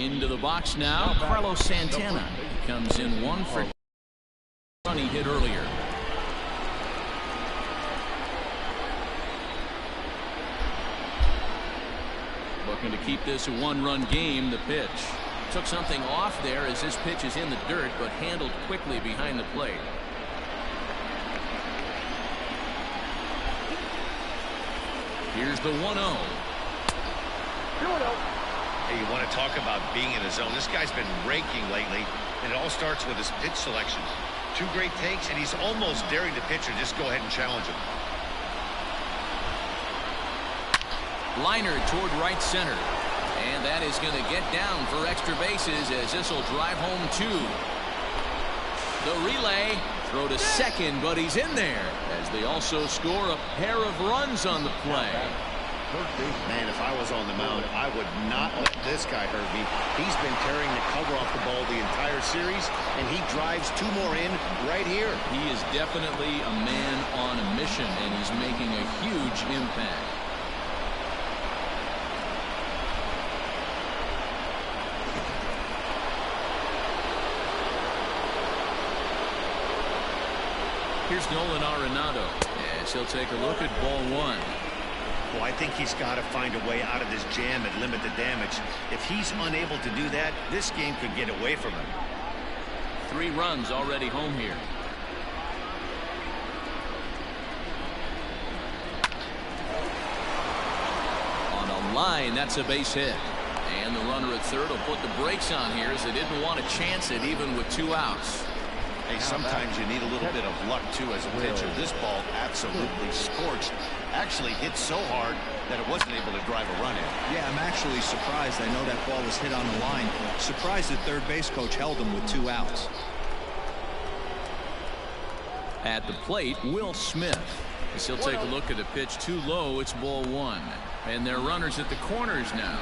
Into the box now, Carlos Santana. He comes in 1 for 1 he hit earlier. Looking to keep this a 1-run game. The pitch took something off there as this pitch is in the dirt, but handled quickly behind the plate. Here's the 1-0. Hey, you want to talk about being in a zone? This guy's been raking lately, and it all starts with his pitch selection. 2 great takes, and he's almost daring the pitcher just go ahead and challenge him. Liner toward right center, and that is going to get down for extra bases as this will drive home 2. The relay, throw to second, but he's in there as they also score a pair of runs on the play. Man, if I was on the mound, I would not let this guy hurt me. He's been tearing the cover off the ball the entire series, and he drives 2 more in right here. He is definitely a man on a mission, and he's making a huge impact. Here's Nolan Arenado as he'll take a look at ball 1. Well, I think he's got to find a way out of this jam and limit the damage. If he's unable to do that, this game could get away from him. 3 runs already home here. On a line, that's a base hit. And the runner at third will put the brakes on here as they didn't want to chance it even with 2 outs. Hey, sometimes you need a little bit of luck, too, as a pitcher. This ball absolutely scorched. Actually hit so hard that it wasn't able to drive a run in. Yeah, I'm actually surprised. I know that ball was hit on the line. Surprised the third base coach held him with 2 outs. At the plate, Will Smith. As he'll take a look at the pitch too low, it's ball 1. And they're runners at the corners now.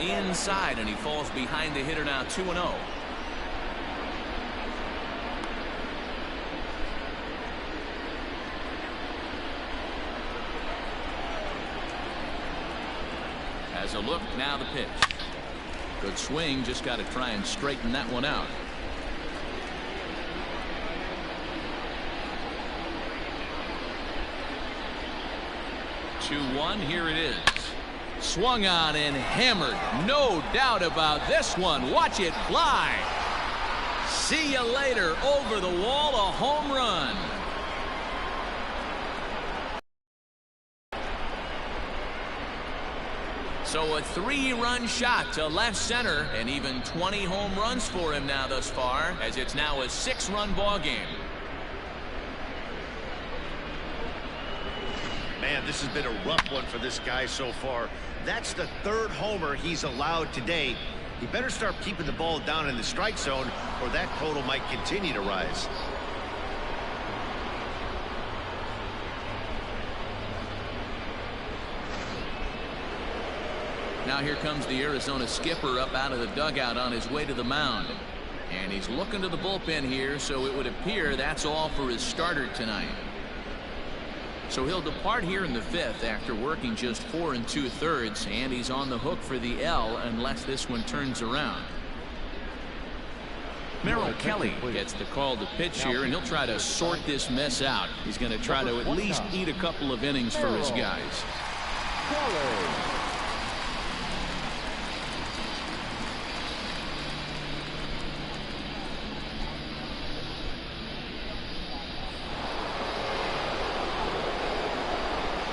Inside, and he falls behind the hitter now, 2-0. As a look, now the pitch. Good swing, just got to try and straighten that one out. Two-one, here it is. Swung on and hammered. No doubt about this one. Watch it fly. See you later. Over the wall, a home run. So a 3-run shot to left center, and even 20 home runs for him now thus far, as it's now a 6-run ball game. Man, this has been a rough one for this guy so far. That's the 3rd homer he's allowed today. He better start keeping the ball down in the strike zone, or that total might continue to rise. Now here comes the Arizona skipper up out of the dugout on his way to the mound. And he's looking to the bullpen here, so it would appear that's all for his starter tonight. So he'll depart here in the 5th after working just 4 2/3, and he's on the hook for the L unless this one turns around. Merrill Kelly gets the call to pitch here, and he'll try to sort this mess out. He's going to try to at least eat a couple of innings for his guys.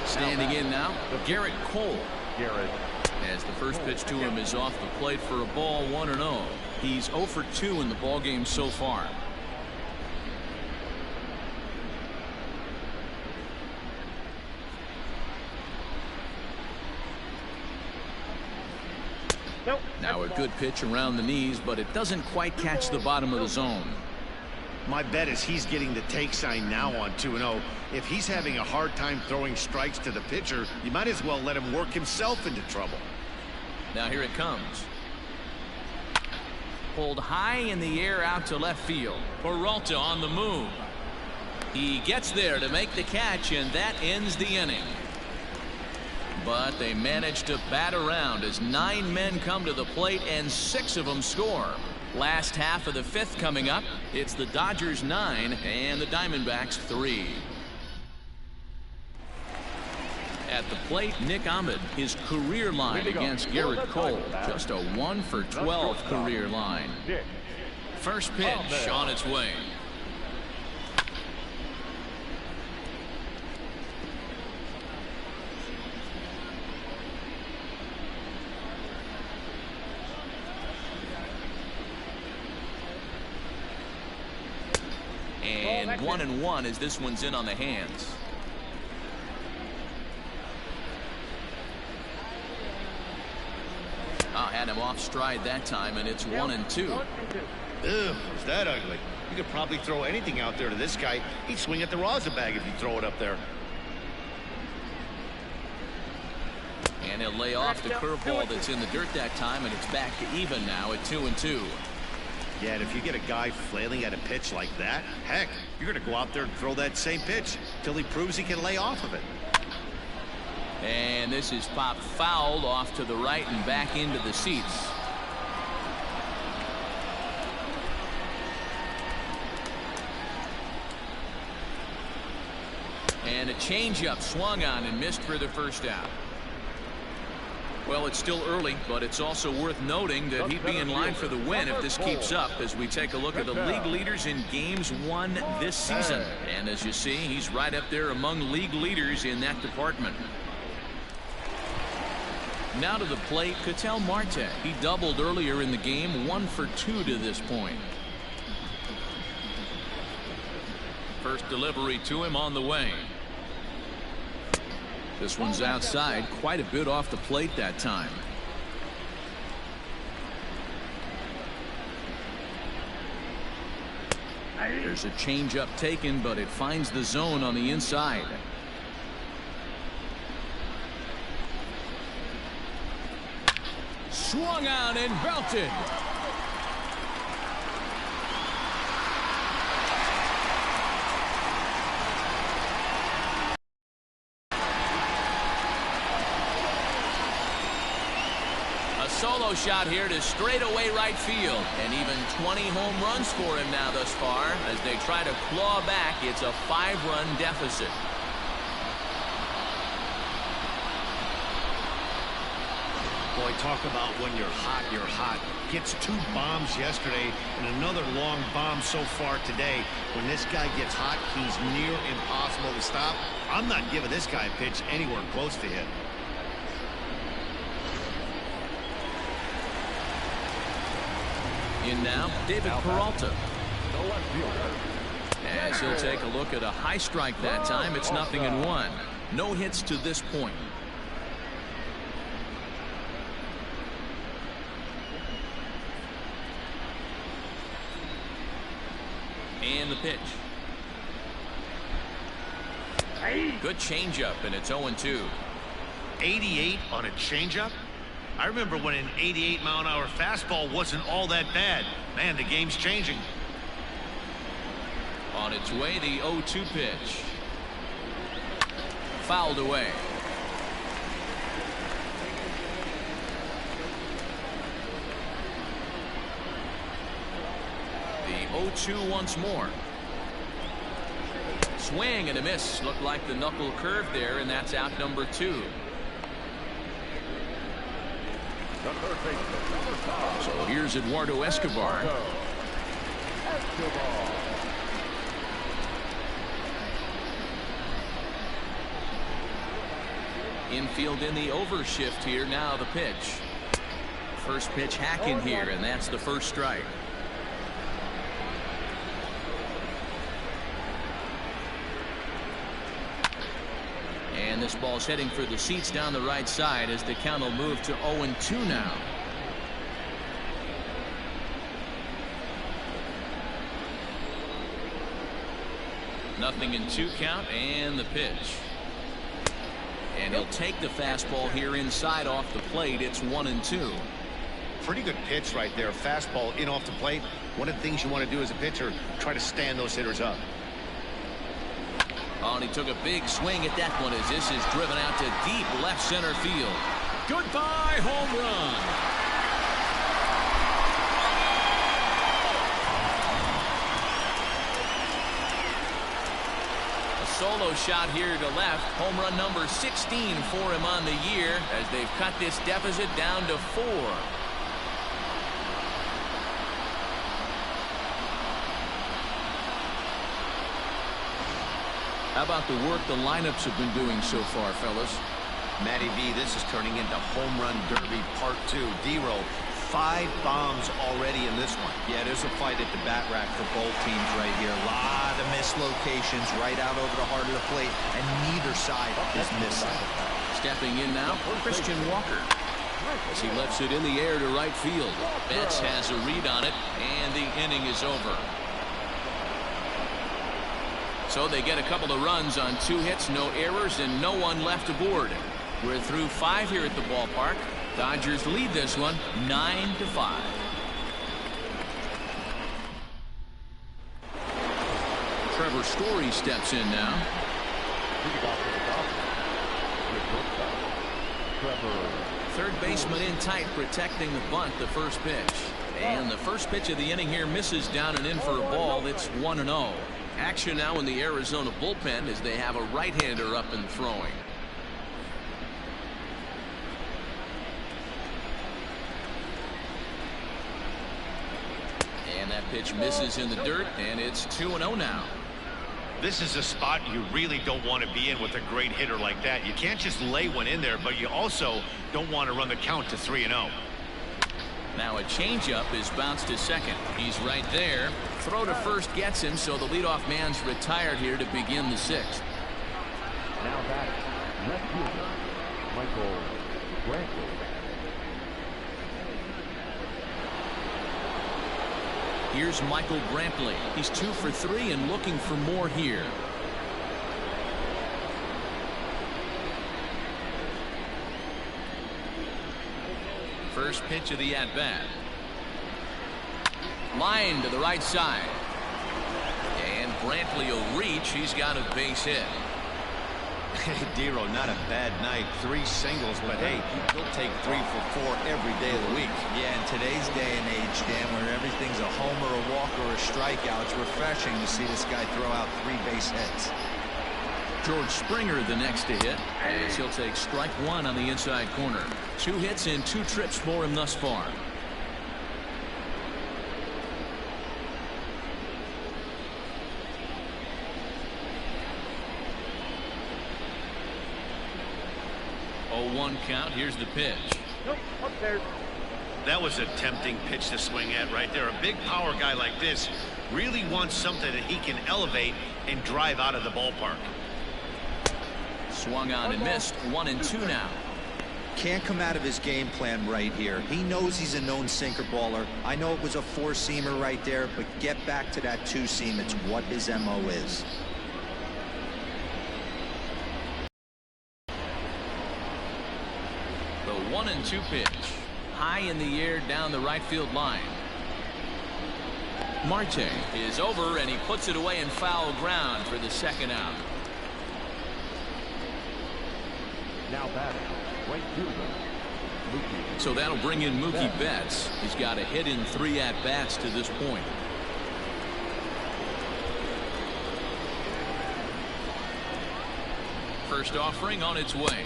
Standing in now, Garrett Cole. As the first pitch to him is off the plate for a ball, 1-0. He's 0 for 2 in the ball game so far. Now a good pitch around the knees, but it doesn't quite catch the bottom of the zone. My bet is he's getting the take sign now on 2-0. If he's having a hard time throwing strikes to the pitcher, you might as well let him work himself into trouble. Now here it comes. pulled high in the air out to left field. Peralta on the move. He gets there to make the catch, and that ends the inning. But they manage to bat around as 9 men come to the plate and 6 of them score. Last half of the 5th coming up. It's the Dodgers 9 and the Diamondbacks 3. At the plate, Nick Ahmed, his career line against Garrett Cole. Just a 1 for 12 career line. First pitch on its way. And 1-1 as this one's in on the hands. Had him off stride that time, and it's 1-2. Ugh, is that ugly? You could probably throw anything out there to this guy. He'd swing at the rosin bag if you throw it up there. And he'll lay off the curveball that's in the dirt that time, and it's back to even now at 2-2. Yeah, and if you get a guy flailing at a pitch like that, heck, you're going to go out there and throw that same pitch till he proves he can lay off of it. And this is popped foul off to the right and back into the seats. And a changeup swung on and missed for the first out. Well, it's still early, but it's also worth noting that he'd be in line for the win if this keeps up as we take a look at the league leaders in games won this season. And as you see, he's right up there among league leaders in that department. Now to the plate, Ketel Marte. He doubled earlier in the game, 1 for 2 to this point. First delivery to him on the way. This one's outside, quite a bit off the plate that time. There's a changeup taken, but it finds the zone on the inside. Swung on and belted. A solo shot here to straightaway right field, and even 20 home runs for him now thus far as they try to claw back. It's a 5-run deficit. Boy, talk about when you're hot, you're hot. Gets 2 bombs yesterday and another long bomb so far today. When this guy gets hot, he's near impossible to stop. I'm not giving this guy a pitch anywhere close to hit. In now, David Peralta. As he'll take a look at a high strike that time, it's 0-1. No hits to this point. And the pitch. Good changeup, and it's 0-2. 88 on a changeup? I remember when an 88-mile-an-hour fastball wasn't all that bad. Man, the game's changing. On its way, the 0-2 pitch. Fouled away. The 0-2 once more. Swing and a miss. Looked like the knuckle curve there, and that's out number 2. So here's Eduardo Escobar. Infield in the overshift here. Now the pitch. First pitch hacking here, and that's the first strike. And this ball's heading for the seats down the right side as the count will move to 0-2 now. Nothing in 2 count, and the pitch. And he'll take the fastball here inside off the plate. It's 1-2. pretty good pitch right there. Fastball in off the plate. One of the things you want to do as a pitcher, try to stand those hitters up. Oh, and he took a big swing at that one as this is driven out to deep left center field. Goodbye, home run. Solo shot here to left. Home run number 16 for him on the year as they've cut this deficit down to 4. How about the work the lineups have been doing so far, fellas? Matty V, this is turning into home run derby part 2. D-Roll, 5 bombs already in this one. Yeah, there's a fight at the bat rack for both teams right here. A lot of mislocations right out over the heart of the plate, and neither side is missing. Stepping in now, Christian Walker. As he lets it in the air to right field. Betts has a read on it, and the inning is over. So they get a couple of runs on 2 hits, no errors, and no one left aboard. We're through 5 here at the ballpark. Dodgers lead this one 9-5. Trevor Story steps in now. Third baseman in tight, protecting the bunt, the first pitch. And the first pitch of the inning here misses down and in for a ball. It's 1-0. Action now in the Arizona bullpen as they have a right-hander up and throwing. And that pitch misses in the dirt, and it's 2-0 now. This is a spot you really don't want to be in with a great hitter like that. You can't just lay one in there, but you also don't want to run the count to 3-0. Now a changeup is bounced to second. He's right there. Throw to first gets him, so the leadoff man's retired here to begin the 6th. Now back, left fielder, Michael Brantley. Here's Michael Brantley. He's 2 for 3 and looking for more here. First pitch of the at-bat. Line to the right side. And Brantley will reach. He's got a base hit. Hey, Dero, not a bad night. 3 singles, but hey, he'll take 3 for 4 every day of the week. Yeah, in today's day and age, Dan, where everything's a homer, a walk, or a strikeout, it's refreshing to see this guy throw out 3 base hits. George Springer the next to hit, as he'll take strike 1 on the inside corner. 2 hits and 2 trips for him thus far. Oh, 1 count. Here's the pitch. Nope, up there. That was a tempting pitch to swing at right there. A big power guy like this really wants something that he can elevate and drive out of the ballpark. Swung on and missed. 1-2 now. Can't come out of his game plan right here. He knows he's a known sinker baller. I know it was a 4-seamer right there, but get back to that 2-seam. It's what his MO is. The 1-2 pitch. High in the air down the right field line. Marte is over, and he puts it away in foul ground for the 2nd out. Now batting, right fielder, Mookie. So that'll bring in Mookie Betts. He's got a hit in 3 at-bats to this point. First offering on its way.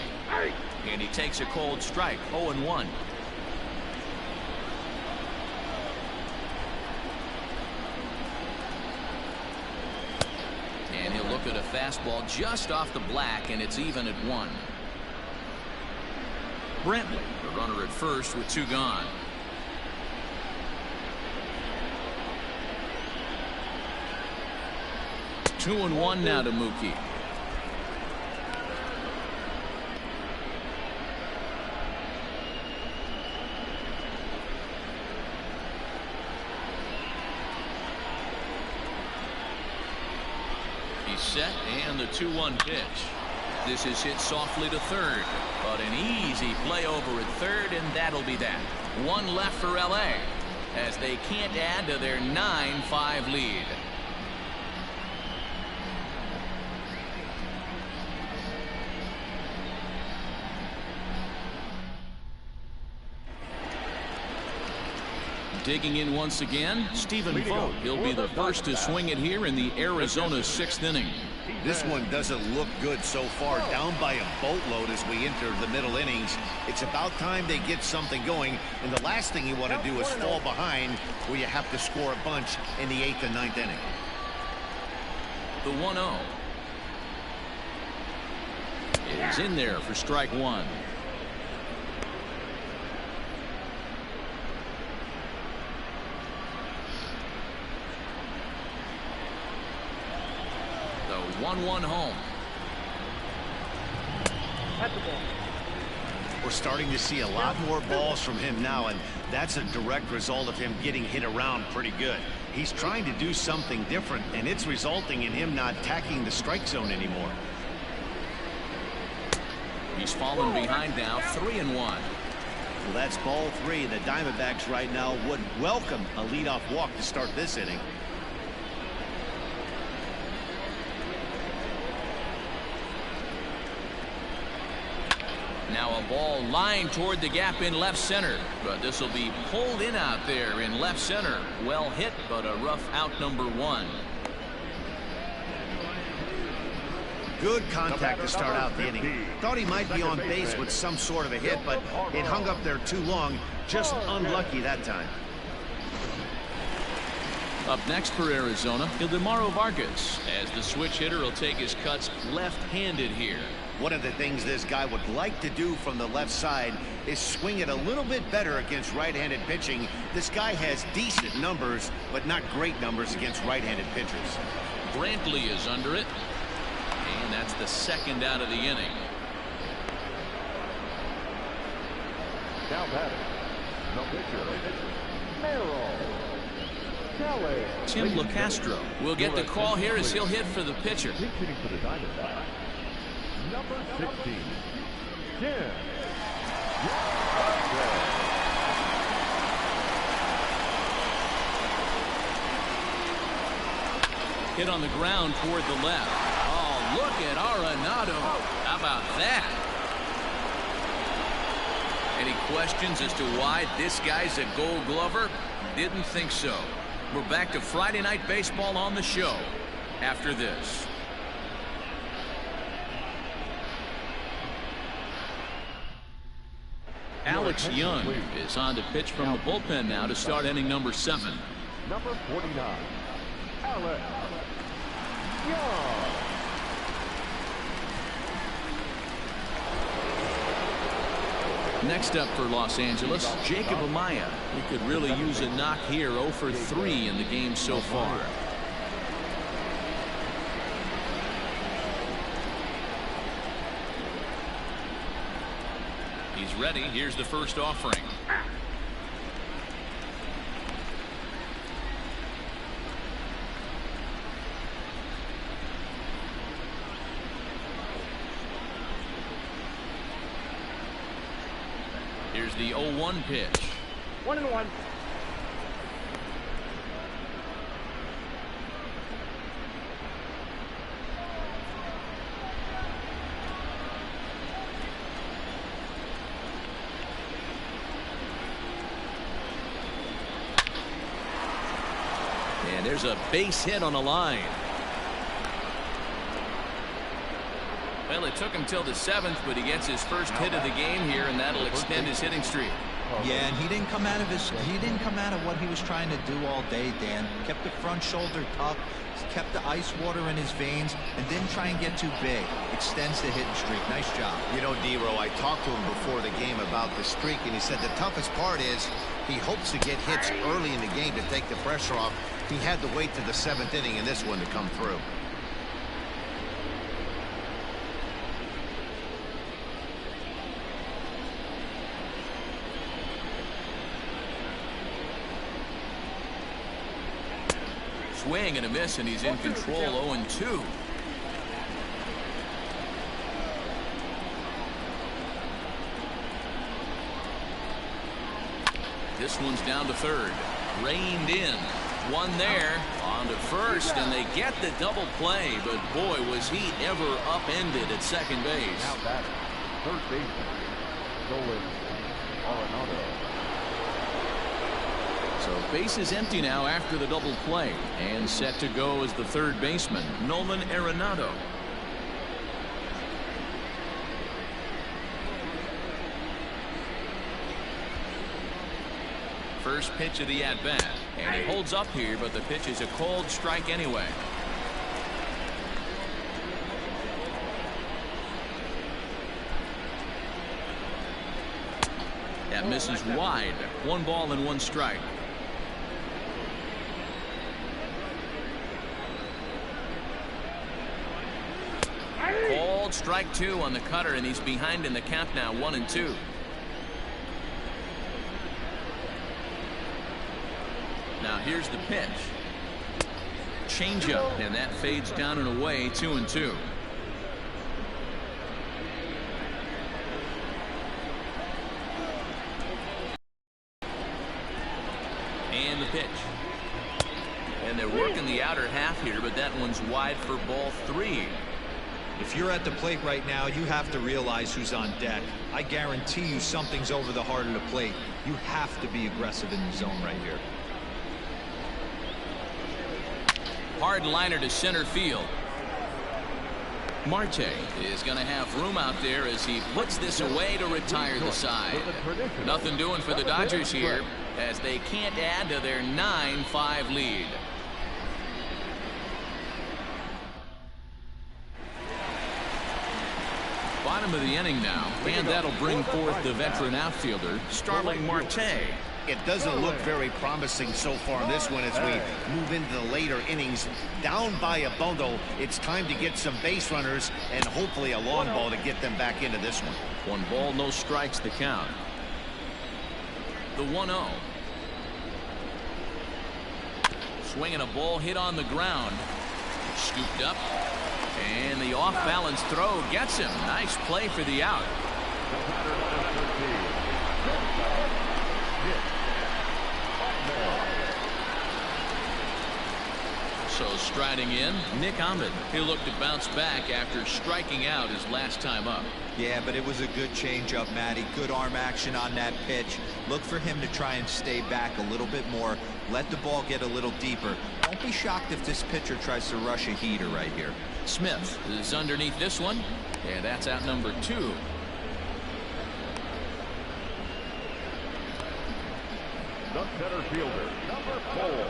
And he takes a cold strike. 0-1. And he'll look at a fastball just off the black, and it's even at 1. Brantley, the runner at first with 2 gone. Two and one now to Mookie. He's set, and the 2-1 pitch. This is hit softly to third, but an easy play over at third, and that'll be that. One left for LA as they can't add to their 9-5 lead. Digging in once again, Stephen Vogt. He'll be the first to swing it here in the Arizona 6th inning. This one doesn't look good so far. Down by a boatload as we enter the middle innings. It's about time they get something going, and the last thing you want to do is fall behind where you have to score a bunch in the 8th and 9th inning. The 1-0 is in there for strike one. The 1-1 home. We're starting to see a lot more balls from him now, and that's a direct result of him getting hit around pretty good. He's trying to do something different, and it's resulting in him not attacking the strike zone anymore. He's fallen behind now, 3-1. Well, that's ball three. The Diamondbacks right now would welcome a leadoff walk to start this inning. Now a ball lined toward the gap in left center, but this will be pulled in out there in left center. Well hit, but a rough out, number one. Good contact to start out the inning. Thought he might be on base with some sort of a hit, but it hung up there too long. Just unlucky that time. Up next for Arizona, Ildemaro Vargas, as the switch hitter will take his cuts left-handed here. One of the things this guy would like to do from the left side is swing it a little bit better against right-handed pitching. This guy has decent numbers, but not great numbers against right-handed pitchers. Brantley is under it, and that's the second out of the inning. Now batting, the pitcher, Merrill. Tim LaCastro will get the call here as he'll hit for the pitcher. He's hitting for the Diamondbacks. Number 16, Tim. Hit on the ground toward the left. Oh, look at Arenado. How about that? Any questions as to why this guy's a Gold Glover? Didn't think so. We're back to Friday Night Baseball on the show after this. Alex Young is on to pitch from the bullpen now to start inning number 7. Number 49, Alex Young. Next up for Los Angeles, Jacob Amaya. He could really use a knock here. 0 for 3 in the game so far. He's ready. Here's the first offering. Here's the 0-1 pitch. 1-1. And there's a base hit on the line. Well, it took him till the 7th, but he gets his first hit of the game here, and that'll extend his hitting streak. Yeah, and he didn't come out of what he was trying to do all day, Dan. Kept the front shoulder tucked, kept the ice water in his veins, and didn't try and get too big. Extends the hitting streak. Nice job. You know, D-Row, I talked to him before the game about the streak, and he said the toughest part is he hopes to get hits early in the game to take the pressure off. He had to wait to the 7th inning in this one to come through. Swing and a miss, and he's in control. 0-2. This one's down to third. Reined in. One there. On to first, and they get the double play. But boy, was he ever upended at second base. Now that third baseman, Nolan Arenado. So base is empty now after the double play, and set to go as the third baseman, Nolan Arenado. First pitch of the at-bat, and he holds up here, but the pitch is a cold strike anyway. That misses wide. 1 ball and 1 strike. Called strike 2 on the cutter, and he's behind in the count now, 1-2. Now here's the pitch. Changeup, and that fades down and away, 2-2. And the pitch. And they're working the outer half here, but that one's wide for ball 3. If you're at the plate right now, you have to realize who's on deck. I guarantee you something's over the heart of the plate. You have to be aggressive in the zone right here. Hard liner to center field. Marte is going to have room out there as he puts this away to retire the side. Nothing doing for the Dodgers here as they can't add to their 9-5 lead. Bottom of the inning now, and that'll bring forth the veteran outfielder, Starling Marte. It doesn't look very promising so far in this one as we move into the later innings. Down by a bundle, it's time to get some base runners and hopefully a long ball to get them back into this one. 1 ball, no strikes the count. The 1-0. Swinging a ball hit on the ground. Scooped up. And the off-balance throw gets him. Nice play for the out. So striding in, Nick Ahmed. He'll look to bounce back after striking out his last time up. Yeah, but it was a good changeup, Matty. Good arm action on that pitch. Look for him to try and stay back a little bit more. Let the ball get a little deeper. Don't be shocked if this pitcher tries to rush a heater right here. Smith is underneath this one, and that's out number 2. The center fielder, number 4,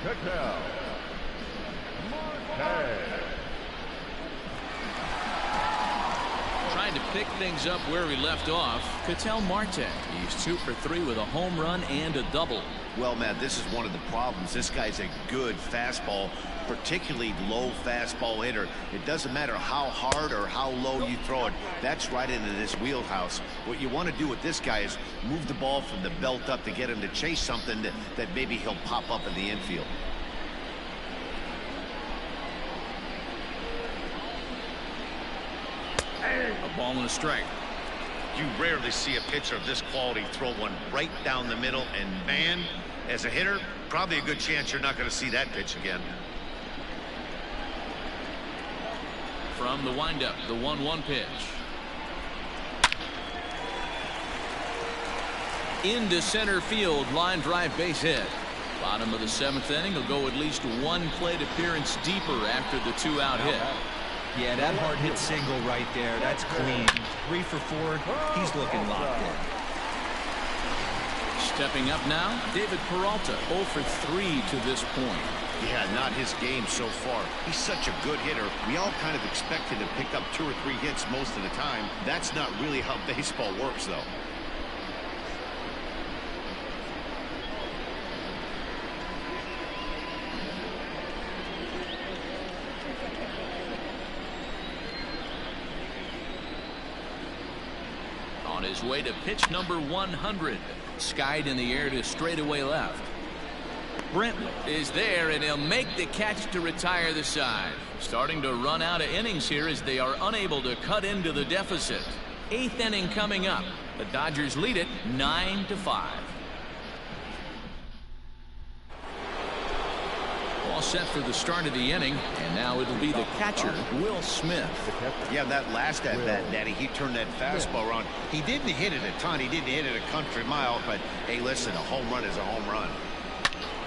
Ketel Marte. Trying to pick things up where he left off, Ketel Marte. He's 2 for 3 with a home run and a double. Well, Matt, this is one of the problems. This guy's a good fastball, particularly low fastball hitter. It doesn't matter how hard or how low you throw it. That's right into this wheelhouse. What you want to do with this guy is move the ball from the belt up to get him to chase something that maybe he'll pop up in the infield. A ball and a strike. You rarely see a pitcher of this quality throw one right down the middle, and man, as a hitter, probably a good chance you're not going to see that pitch again. From the windup, the 1-1 pitch. Into center field, line drive, base hit. Bottom of the 7th inning, he'll go at least 1 plate appearance deeper after the 2-out hit. Yeah, that hard hit single right there. That's clean. 3 for 4. He's looking locked in. Stepping up now, David Peralta, 0 for 3 to this point. Yeah, not his game so far. He's such a good hitter. We all kind of expected to pick up 2 or 3 hits most of the time. That's not really how baseball works, though. On his way to pitch number 100. Skied in the air to straightaway left. Brent is there, and he'll make the catch to retire the side. Starting to run out of innings here as they are unable to cut into the deficit. 8th inning coming up. The Dodgers lead it 9-5. All set for the start of the inning, and now it'll be the catcher, Will Smith. Yeah, that last at-bat, Daddy, he turned that fastball around. He didn't hit it a ton. He didn't hit it a country mile, but hey, listen, a home run is a home run.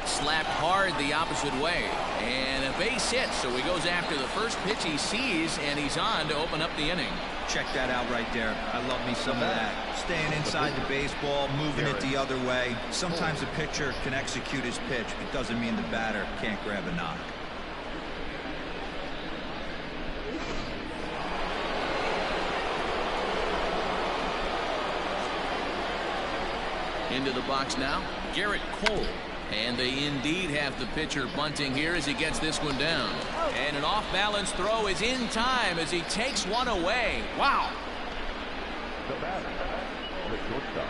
Slapped hard the opposite way, and a base hit, so he goes after the first pitch he sees, and he's on to open up the inning. Check that out right there. I love me some of that. Staying inside the baseball, moving it the other way. Sometimes the pitcher can execute his pitch, but doesn't mean the batter can't grab a knock. Into the box now, Garrett Cole. And they indeed have the pitcher bunting here as he gets this one down. And an off-balance throw is in time as he takes one away. Wow. The batter, the shortstop,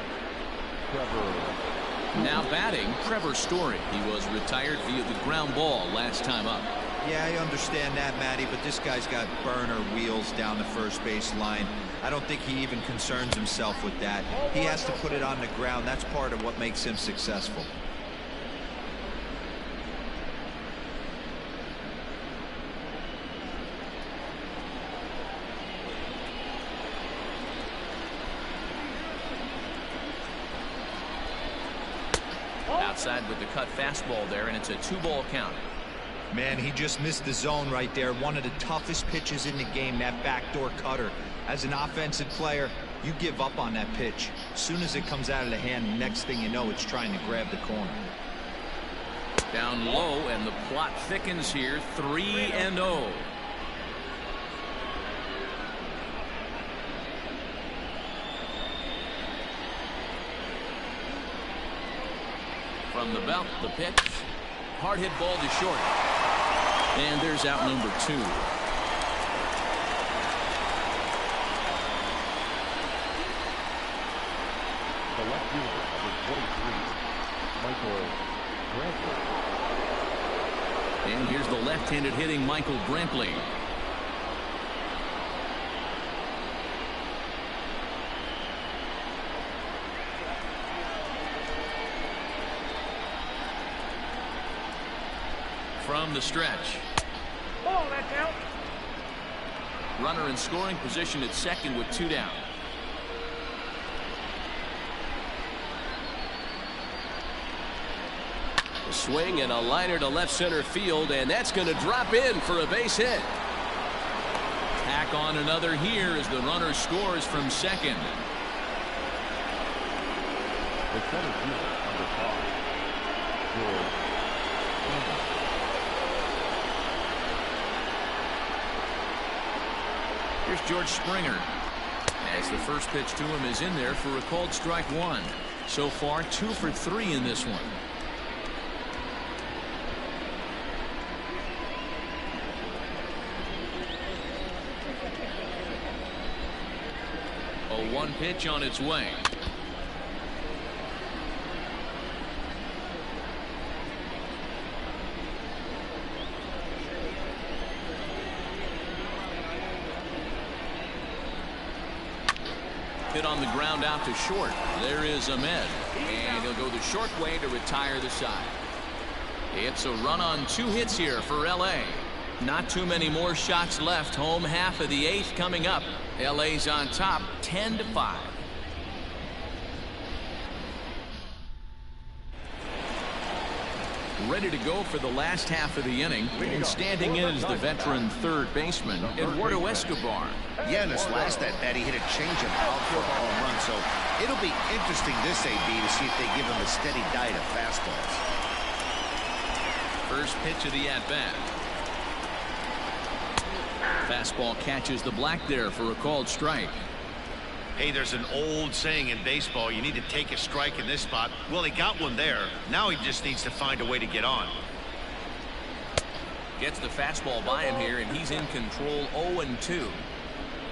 Trevor. Now batting, Trevor Story. He was retired via the ground ball last time up. Yeah, I understand that, Matty, but this guy's got burner wheels down the first base line. I don't think he even concerns himself with that. He has to put it on the ground. That's part of what makes him successful. Outside with the cut fastball there, and it's a 2-ball count. Man, he just missed the zone right there. One of the toughest pitches in the game, that backdoor cutter. As an offensive player, you give up on that pitch. As soon as it comes out of the hand, next thing you know, it's trying to grab the corner. Down low, and the plot thickens here, 3-0. From the belt, the pitch. Hard hit ball to short. And there's out number 2. The left fielder, number 23, Michael Brantley. And here's the left-handed hitting Michael Brantley. From the stretch. Ball, that's out. Runner in scoring position at second with 2 down. A swing and a liner to left center field, and that's going to drop in for a base hit. Tack on another here as the runner scores from second. The center fielder, number 5, George. Here's George Springer. As the first pitch to him is in there for a called strike 1. So far 2 for 3 in this one. A 1 pitch on its way. Hit on the ground out to short. There is Ahmed, and he'll go the short way to retire the side. It's a run on 2 hits here for LA. Not too many more shots left. Home half of the 8th coming up. LA's on top 10-5. Ready to go for the last half of the inning, and standing in is the veteran third baseman, Eduardo Escobar. Yeah, in this last at-bat, he hit a changeup out for a home run, so it'll be interesting this AB to see if they give him a steady diet of fastballs. First pitch of the at-bat. Fastball catches the black there for a called strike. Hey, there's an old saying in baseball, you need to take a strike in this spot. Well, he got one there. Now he just needs to find a way to get on. Gets the fastball by him here, and he's in control. 0-2.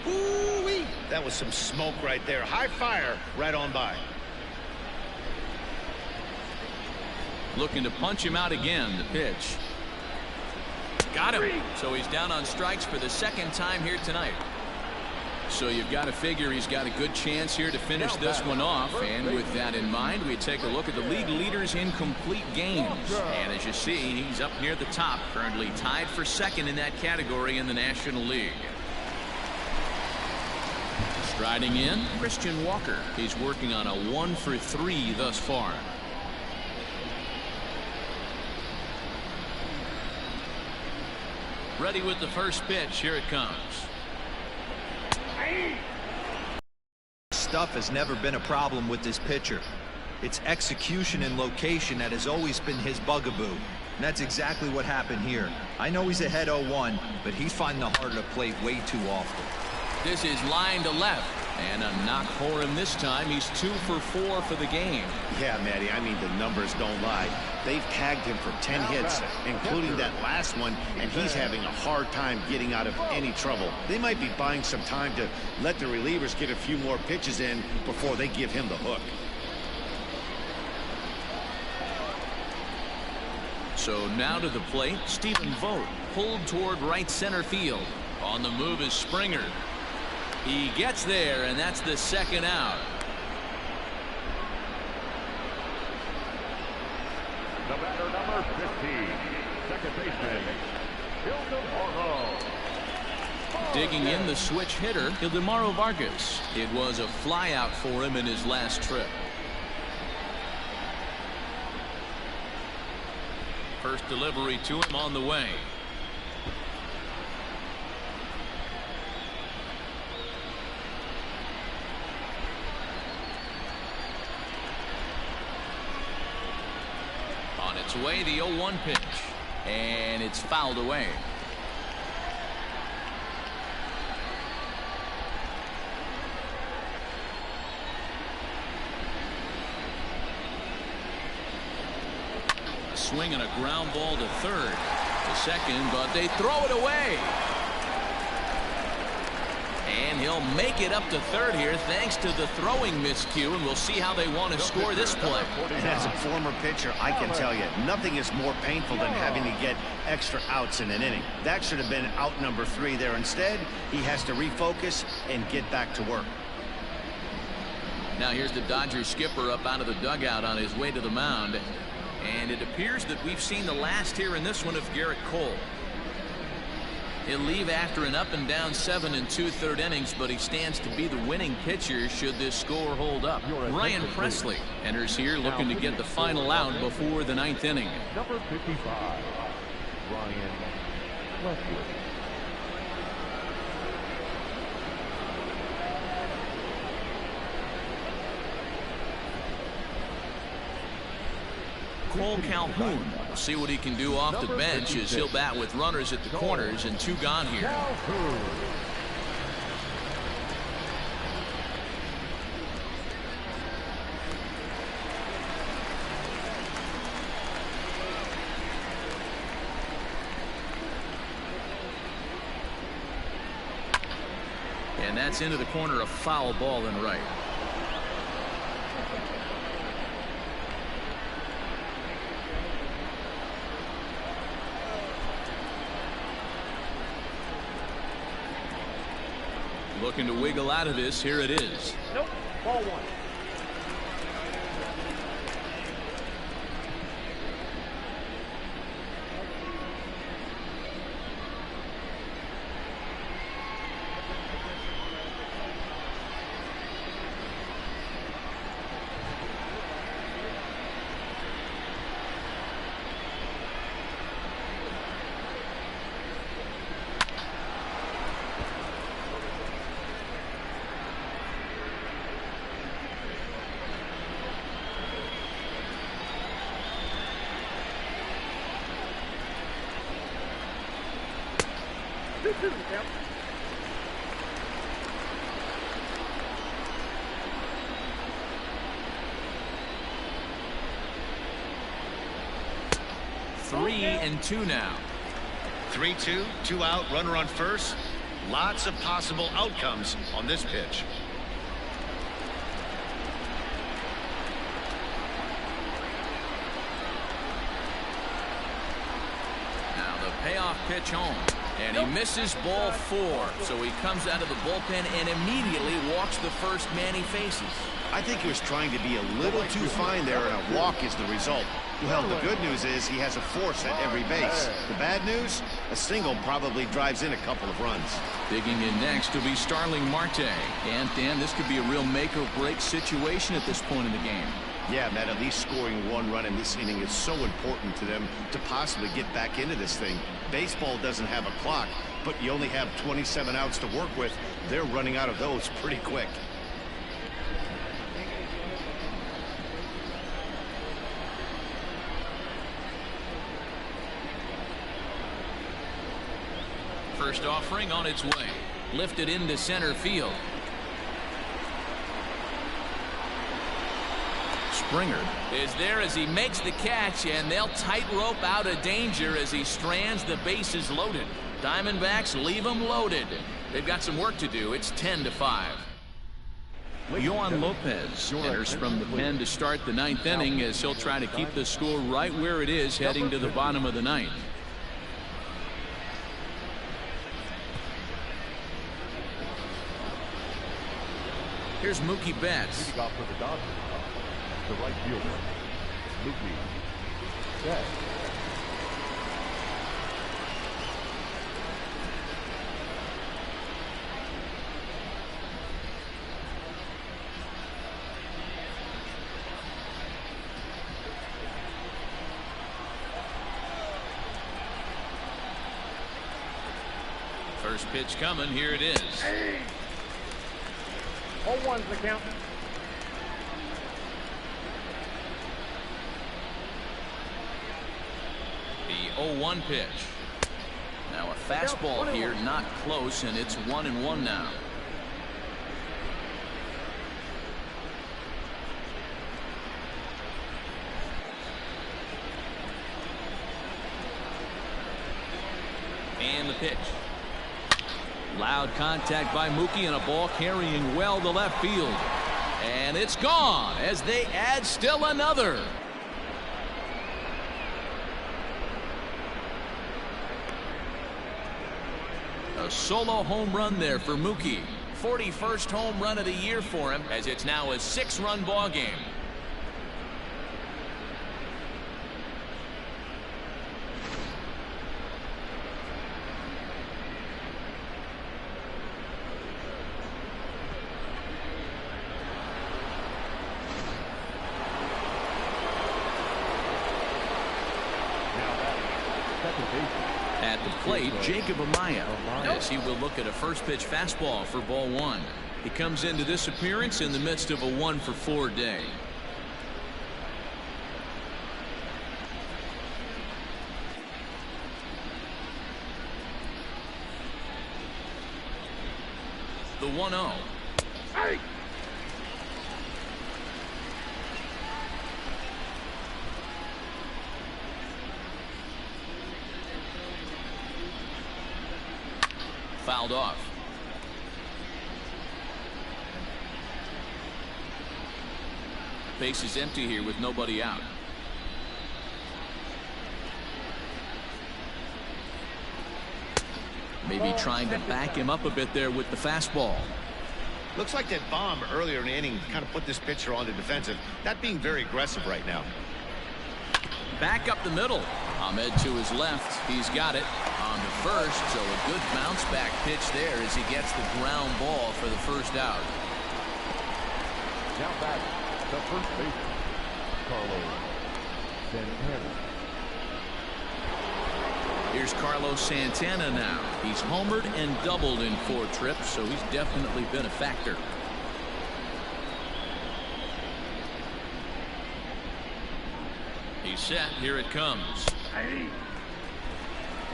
Ooh-wee. That was some smoke right there. High fire right on by. Looking to punch him out again. The pitch. Got him. So he's down on strikes for the second time here tonight. So you've got to figure he's got a good chance here to finish this one off. And with that in mind, we take a look at the league leaders in complete games. And as you see, he's up near the top, currently tied for second in that category in the National League. Striding in, Christian Walker. He's working on a 1-for-3 thus far. Ready with the first pitch. Here it comes. Stuff has never been a problem with this pitcher. It's execution and location that has always been his bugaboo. And that's exactly what happened here. I know he's ahead 0-1, but he's finding the heart of the plate way too often. This is line to left. And a knock for him this time. He's 2 for 4 for the game. Yeah, Matty, I mean, the numbers don't lie. They've tagged him for 10 hits, including that last one, and he's having a hard time getting out of any trouble. They might be buying some time to let the relievers get a few more pitches in before they give him the hook. So now to the plate, Stephen Vogt, pulled toward right center field. On the move is Springer. He gets there, and that's the second out. The batter, number 15, second baseman, Ildemaro. Digging in the switch hitter, Ildemaro Vargas. It was a flyout for him in his last trip. First delivery to him on the way. On its way, the 0-1 pitch, and it's fouled away. A swing and a ground ball to third. To second, but they throw it away. And he'll make it up to third here thanks to the throwing miscue, and we'll see how they want to score this play. And as a former pitcher, I can tell you, nothing is more painful than having to get extra outs in an inning. That should have been out number 3 there. Instead, he has to refocus and get back to work. Now here's the Dodgers skipper up out of the dugout on his way to the mound. And it appears that we've seen the last here in this one of Garrett Cole. He'll leave after an up and down 7 2/3 innings, but he stands to be the winning pitcher should this score hold up. Ryan Presley enters here looking to get the final out before the 9th inning. Number 55, Ryan Presley. Cole Calhoun will see what he can do off the bench as he'll bat with runners at the corners and 2 gone here. And that's into the corner, a foul ball and right. Looking to wiggle out of this. Here it is. Nope. Ball 1. Three and 2 now. 3-2, 2 out, runner on first. Lots of possible outcomes on this pitch. Now the payoff pitch home. And he misses ball 4. So he comes out of the bullpen and immediately walks the first man he faces. I think he was trying to be a little too fine there, and a walk is the result. Well, the good news is he has a force at every base. The bad news, a single probably drives in a couple of runs. Digging in next will be Starling Marte. And Dan, this could be a real make or break situation at this point in the game. Yeah, Matt, at least scoring 1 run in this inning is so important to them to possibly get back into this thing. Baseball doesn't have a clock, but you only have 27 outs to work with. They're running out of those pretty quick. First offering on its way. Lifted into center field. Springer is there as he makes the catch, and they'll tightrope out of danger as he strands. The bases loaded. Diamondbacks leave them loaded. They've got some work to do. It's 10-5. Yohan Lopez enters from the pen to start the 9th inning as he'll try to keep the score right where it is heading to the bottom of the 9th. Here's Mookie Betts. Leading off for the Dodgers, the right fielder, Mookie Betts. First pitch coming. Here it is. 0-1's the count. The 0-1 pitch. Now a fastball here, not close, and it's 1-1 now. And the pitch. Loud contact by Mookie, and a ball carrying well to left field. And it's gone as they add still another. A solo home run there for Mookie. 41st home run of the year for him, as it's now a 6-run ball game. At the plate, Jacob Amaya, as he will look at a first pitch fastball for ball 1. He comes into this appearance in the midst of a 1-for-4 day. The 1-0. Hey! Fouled off. Base is empty here with nobody out. Maybe trying to back him up a bit there with the fastball. Looks like that bomb earlier in the inning kind of put this pitcher on the defensive. Not being very aggressive right now. Back up the middle. Ahmed to his left. He's got it on the first, so a good bounce back pitch there as he gets the ground ball for the first out. Now back to first baseman, Carlos Santana. Here's Carlos Santana now. He's homered and doubled in 4 trips, so he's definitely been a factor. He's set. Here it comes.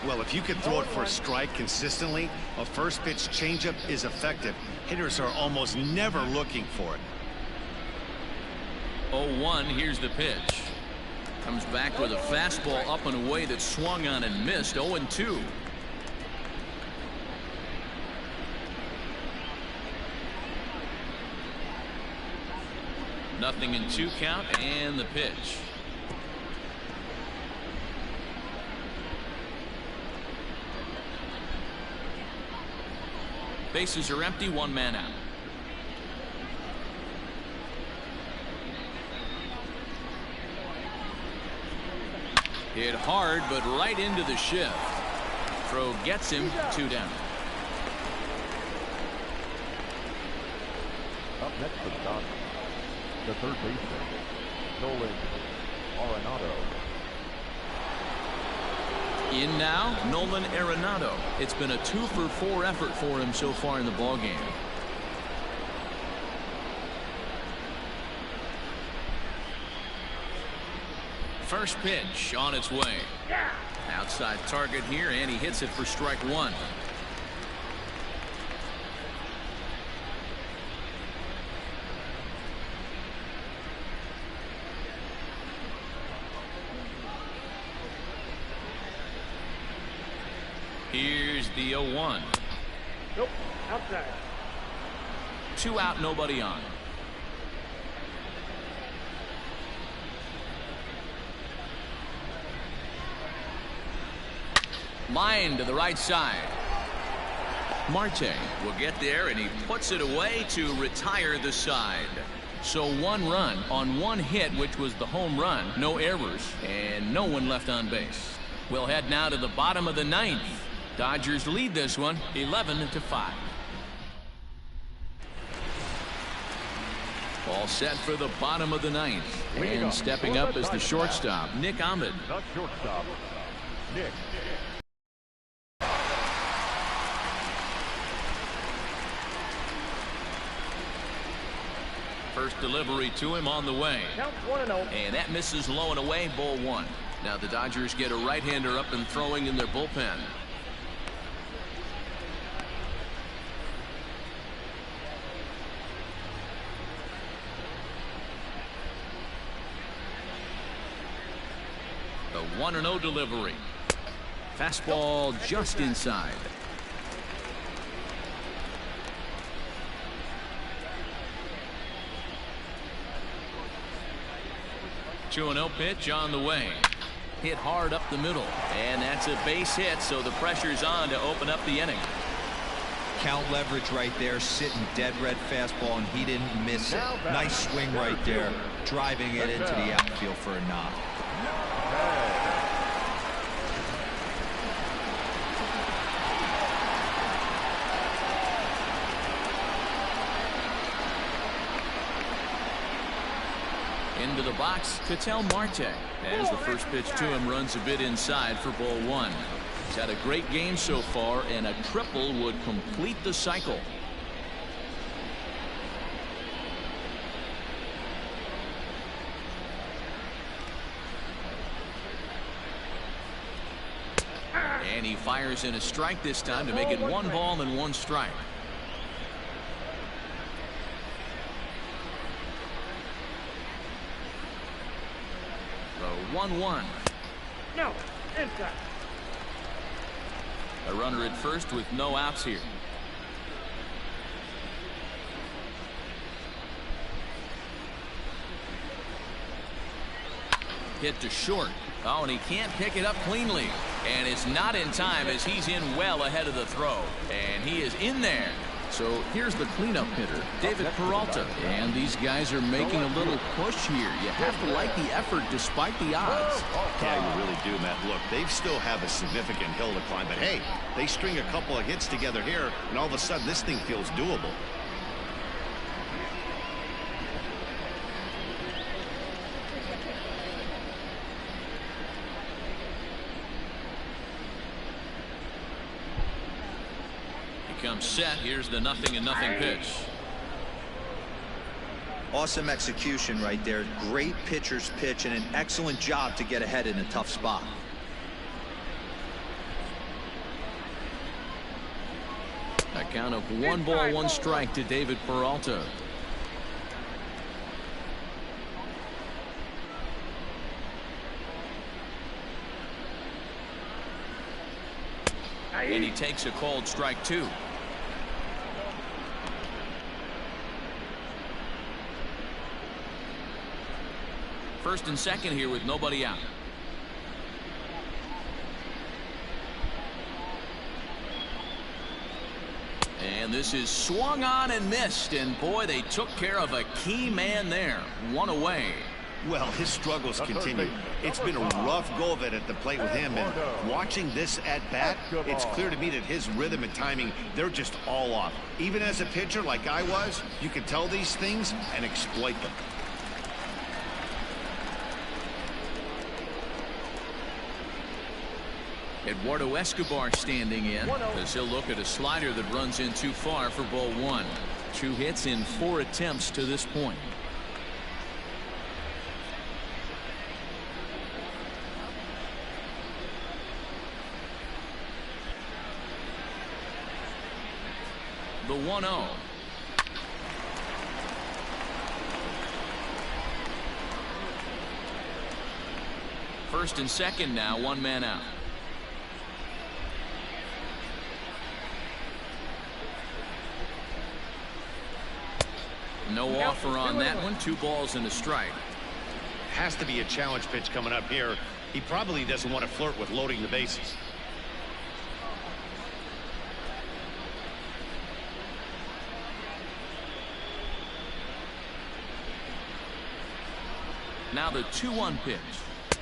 Well, if you can throw it for a strike consistently, a first pitch changeup is effective. Hitters are almost never looking for it. 0-1. Here's the pitch. Comes back with a fastball up and away that swung on and missed. 0-2. Nothing in 2 count, and the pitch. Bases are empty, one man out. Hit hard, but right into the shift. Throw gets him, 2 down. Up next for the Dodgers, the third baseman, Nolan Arenado. In now, Nolan Arenado. It's been a 2-for-4 effort for him so far in the ballgame. First pitch on its way. Outside target here, and he hits it for strike 1. Here's the 0-1. Nope, outside. 2 out, nobody on. Line to the right side. Marte will get there, and he puts it away to retire the side. So 1 run on 1 hit, which was the home run. No errors, and no one left on base. We'll head now to the bottom of the 9th. Dodgers lead this one 11-5. All set for the bottom of the 9th. And stepping up as the shortstop, Nick Ahmed. The shortstop, Nick. First delivery to him on the way. Count 1-0. And that misses low and away, ball 1. Now the Dodgers get a right-hander up and throwing in their bullpen. The 1-0 delivery. Fastball just inside. 2-0 pitch on the way. Hit hard up the middle, and that's a base hit, so the pressure's on to open up the inning. Count leverage right there, sitting dead red fastball, and he didn't miss it. Nice swing right there, driving it into the outfield for a knock. Into the box, Ketel Marte, as the first pitch to him runs a bit inside for ball 1. He's had a great game so far, and a triple would complete the cycle. And he fires in a strike this time to make it 1 ball and 1 strike. The 1-1. No, inside. A runner at first with no outs here. Hit to short. Oh, and he can't pick it up cleanly. And it's not in time as he's in well ahead of the throw. And he is in there. So here's the cleanup hitter, David Peralta. And these guys are making a little push here. You have to like the effort despite the odds. Yeah, you really do, Matt. Look, they still have a significant hill to climb, but hey, they string a couple of hits together here, and all of a sudden this thing feels doable. Comes set. Here's the 0-0 pitch. Awesome execution right there. Great pitcher's pitch and an excellent job to get ahead in a tough spot. A count of 1 ball, 1 strike to David Peralta. And he takes a called strike 2. First and second here with nobody out. And this is swung on and missed, and boy, they took care of a key man there. One away. Well, his struggles continue. It's been a rough go of it at the plate with him, and watching this at-bat, it's clear to me that his rhythm and timing, they're just all off. Even as a pitcher like I was, you can tell these things and exploit them. Eduardo Escobar standing in as he'll look at a slider that runs in too far for ball one. 2 hits in 4 attempts to this point. The 1-0. First and second now, 1 man out. No offer on that one. 2 balls and a strike. Has to be a challenge pitch coming up here. He probably doesn't want to flirt with loading the bases. Now the 2-1 pitch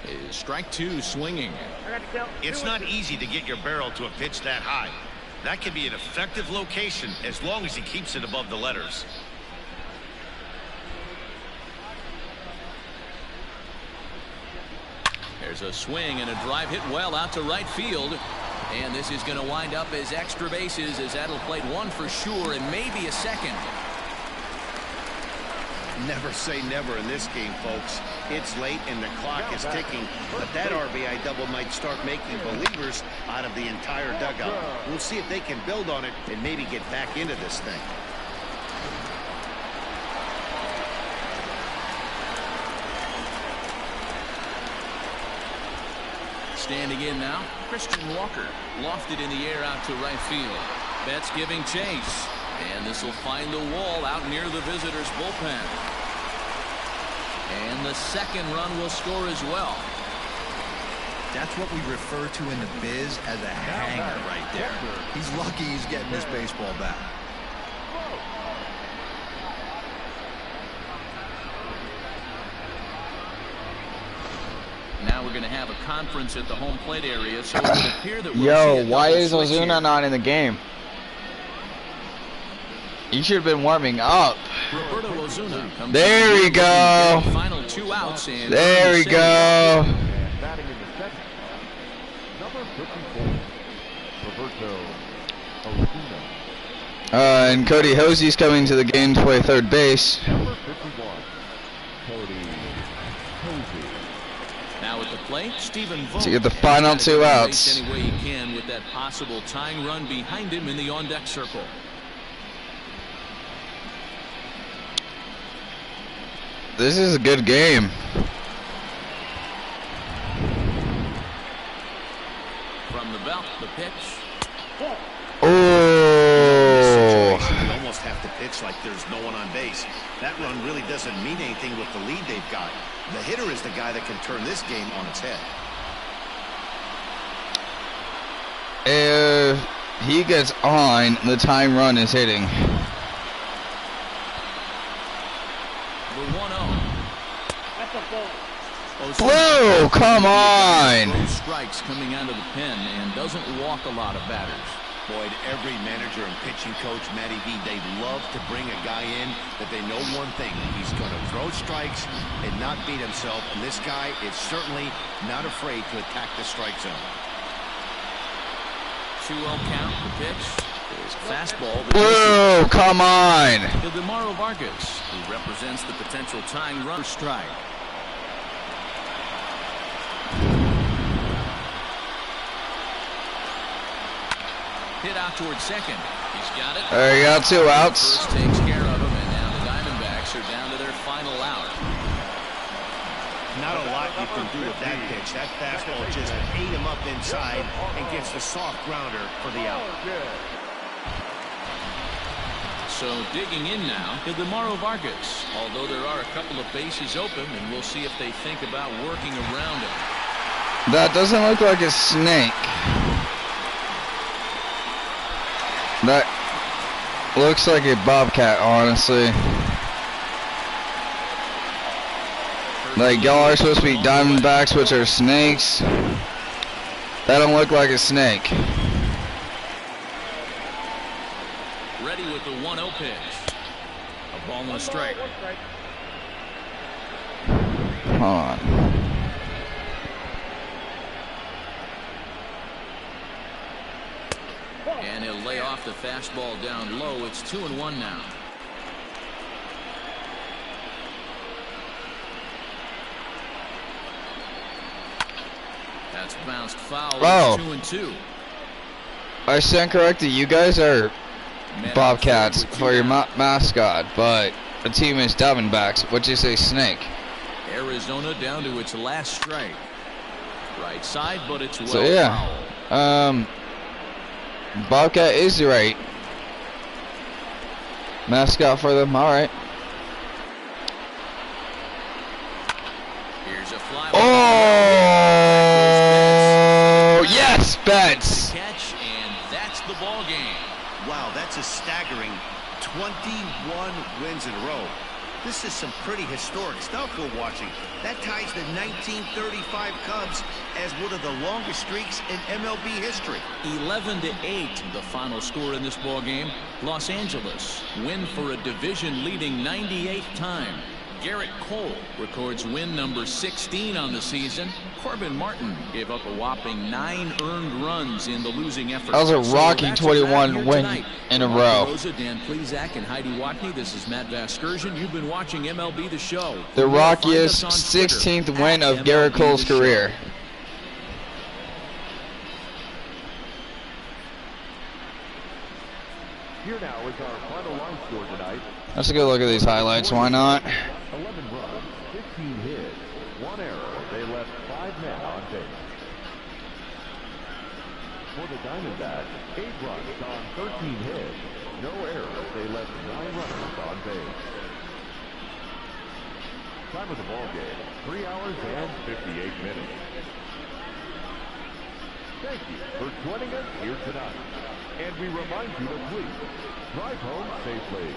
is strike 2 swinging. It's not easy to get your barrel to a pitch that high. That can be an effective location as long as he keeps it above the letters. There's a swing and a drive hit well out to right field. And this is going to wind up as extra bases, as that'll play 1 for sure and maybe a second. Never say never in this game, folks. It's late and the clock is ticking, but that RBI double might start making believers out of the entire dugout. We'll see if they can build on it and maybe get back into this thing. Standing in now, Christian Walker. Lofted in the air out to right field. Betts giving chase. And this will find the wall out near the visitors' bullpen. And the second run will score as well. That's what we refer to in the biz as a hanger right there. He's lucky he's getting this baseball back. Now we're going to have a conference at the home plate area, so it would appear that we'll Yo, see a why double is switch Ozuna here. not in the game? He should have been warming up. Roberto Ozuna comes There in we go. Final 2 outs, and There we go. Batting in the second, number 54, Roberto Ozuna. And Cody Hosey's coming to the game to play third base. Number 51, Cody Hosey. now at the plate, Stephen Vogt. To get the final 2 outs. Any way he can with that possible tying run behind him in the on-deck circle. This is a good game. From the belt, the pitch. Oh. You almost have to pitch like there's no one on base. That run really doesn't mean anything with the lead they've got. The hitter is the guy that can turn this game on its head. If he gets on, the time run is hitting. The 1-0. That's a ball. Whoa, come on. Those strikes coming out of the pen and doesn't walk a lot of batters. Boyd, every manager and pitching coach, Matty V, they love to bring a guy in that they know one thing. He's going to throw strikes and not beat himself. And this guy is certainly not afraid to attack the strike zone. 2-0 count. The pitch is fastball. Whoa, come on. Ildemaro Vargas, who represents the potential tying run strike. Hit out towards second. He's got it. There you go, 2 outs. First takes care of him, and now the Diamondbacks are down to their final out. Not a lot you can do with that pitch. That fastball just ate him up inside and gets the soft grounder for the out. So digging in now, Ildemaro Vargas. Although there are a couple of bases open, and we'll see if they think about working around him. That doesn't look like a snake. Looks like a bobcat, honestly. Like, y'all are supposed to be diamondbacks, which are snakes. That don't look like a snake. Ready with the 1-0 pitch. A ball and a strike. Hold on. And he'll lay off the fastball down low. It's 2-1 now. That's bounced foul. Oh. 2-2. I stand corrected. You guys are bobcats for your mascot, but the team is diamondbacks, which is a snake. Arizona down to its last strike. Right side, but it's well So yeah, bobcat is the right mascot for them. All right. Here's a fly. Oh yes, Betts. Catch, and that's the ball game. Wow, that's a staggering 21 wins in a row. This is some pretty historic stuff we're watching. That ties the 1935 Cubs as one of the longest streaks in MLB history. 11-8, the final score in this ball game. Los Angeles win for a division-leading 98th time. Garrett Cole records win number 16 on the season. Corbin Martin gave up a whopping 9 earned runs in the losing effort. That was a rocking 21 win in a row. Rosa, Dan Plezak, and Heidi Watney. This is Matt Vasgersian. You've been watching MLB The Show. The rockiest 16th win of Garrett Cole's career. Here now is our final line score tonight. Let's go look at these highlights. Why not? 11 runs, 15 hits, 1 error. They left 5 men on base. For the Diamondbacks, 8 runs on 13 hits, no errors. They left 9 runners on base. Time of the ball game, 3 hours and 58 minutes. Thank you for joining us here tonight. And we remind you to please drive home safely.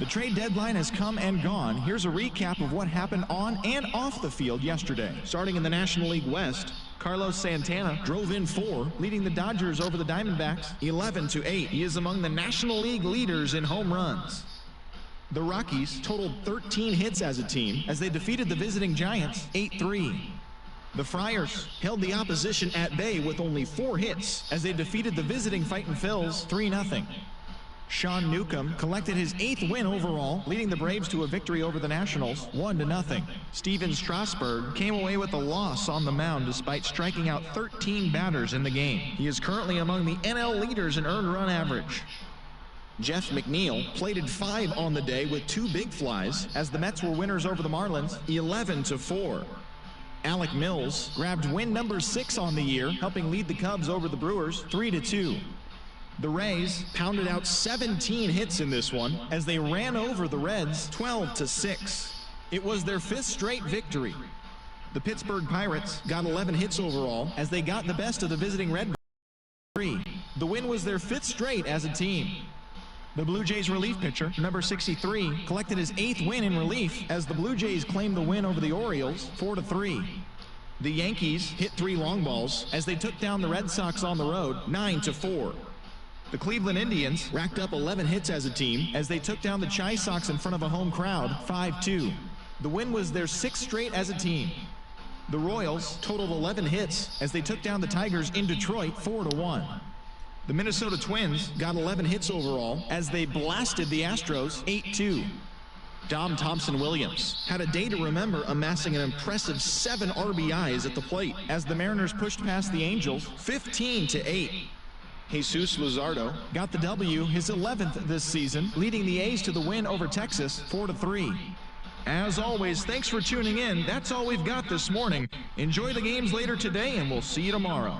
The trade deadline has come and gone. Here's a recap of what happened on and off the field yesterday. Starting in the National League West, Carlos Santana drove in 4, leading the Dodgers over the Diamondbacks 11-8. He is among the National League leaders in home runs. The Rockies totaled 13 hits as a team as they defeated the visiting Giants 8-3. The Friars held the opposition at bay with only 4 hits as they defeated the visiting Fightin' Phils 3-0. Sean Newcomb collected his 8th win overall, leading the Braves to a victory over the Nationals 1-0. Steven Strasburg came away with a loss on the mound despite striking out 13 batters in the game. He is currently among the NL leaders in earned run average. Jeff McNeil plated 5 on the day with 2 big flies as the Mets were winners over the Marlins 11-4. Alec Mills grabbed win number 6 on the year, helping lead the Cubs over the Brewers 3-2. The Rays pounded out 17 hits in this one as they ran over the Reds 12-6. It was their 5th straight victory. The Pittsburgh Pirates got 11 hits overall as they got the best of the visiting Red. The win was their 5th straight as a team. The Blue Jays relief pitcher, number 63, collected his 8th win in relief as the Blue Jays claimed the win over the Orioles 4-3. The Yankees hit 3 long balls as they took down the Red Sox on the road 9-4. The Cleveland Indians racked up 11 hits as a team as they took down the Chi Sox in front of a home crowd 5-2. The win was their 6th straight as a team. The Royals totaled 11 hits as they took down the Tigers in Detroit 4-1. The Minnesota Twins got 11 hits overall as they blasted the Astros 8-2. Dom Thompson-Williams had a day to remember, amassing an impressive 7 RBIs at the plate as the Mariners pushed past the Angels 15-8. Jesus Luzardo got the W, his 11th this season, leading the A's to the win over Texas 4-3. As always, thanks for tuning in. That's all we've got this morning. Enjoy the games later today, and we'll see you tomorrow.